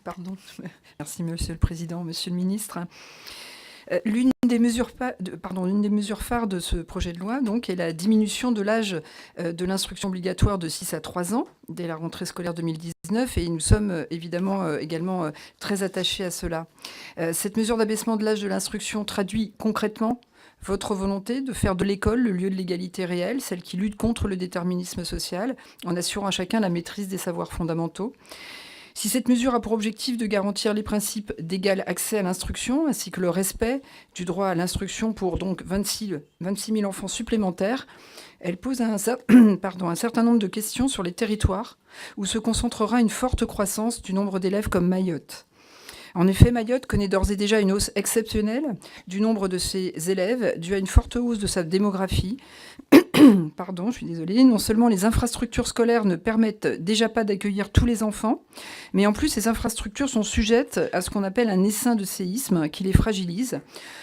Pardon. Merci, Monsieur le Président, Monsieur le Ministre. L'une des mesures phares de ce projet de loi donc, est la diminution de l'âge de l'instruction obligatoire de 6 à 3 ans dès la rentrée scolaire 2019 et nous sommes évidemment également très attachés à cela. Cette mesure d'abaissement de l'âge de l'instruction traduit concrètement votre volonté de faire de l'école le lieu de l'égalité réelle, celle qui lutte contre le déterminisme social, en assurant à chacun la maîtrise des savoirs fondamentaux. Si cette mesure a pour objectif de garantir les principes d'égal accès à l'instruction ainsi que le respect du droit à l'instruction pour donc 26 000 enfants supplémentaires, elle pose un certain nombre de questions sur les territoires où se concentrera une forte croissance du nombre d'élèves comme Mayotte. En effet, Mayotte connaît d'ores et déjà une hausse exceptionnelle du nombre de ses élèves due à une forte hausse de sa démographie. Je suis désolée. Non seulement les infrastructures scolaires ne permettent déjà pas d'accueillir tous les enfants, mais en plus, ces infrastructures sont sujettes à ce qu'on appelle un essaim de séisme qui les fragilise.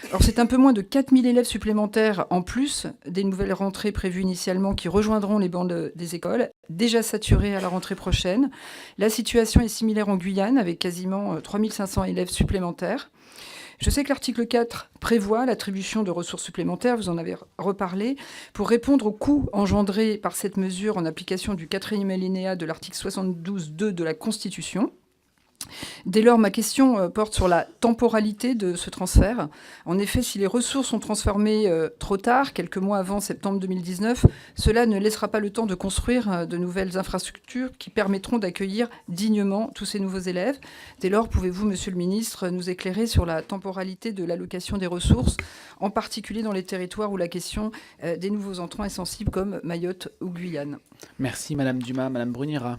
Alors, c'est un peu moins de 4000 élèves supplémentaires en plus des nouvelles rentrées prévues initialement qui rejoindront les bancs des écoles, déjà saturées à la rentrée prochaine. La situation est similaire en Guyane, avec quasiment 3500 élèves supplémentaires. Je sais que l'article 4 prévoit l'attribution de ressources supplémentaires, vous en avez reparlé, pour répondre aux coûts engendrés par cette mesure en application du 4e alinéa de l'article 72.2 de la Constitution. Dès lors, ma question porte sur la temporalité de ce transfert. En effet, si les ressources sont transformées trop tard, quelques mois avant septembre 2019, cela ne laissera pas le temps de construire de nouvelles infrastructures qui permettront d'accueillir dignement tous ces nouveaux élèves. Dès lors, pouvez-vous, Monsieur le Ministre, nous éclairer sur la temporalité de l'allocation des ressources, en particulier dans les territoires où la question des nouveaux entrants est sensible, comme Mayotte ou Guyane? Merci Madame Dumas. Madame Brunira.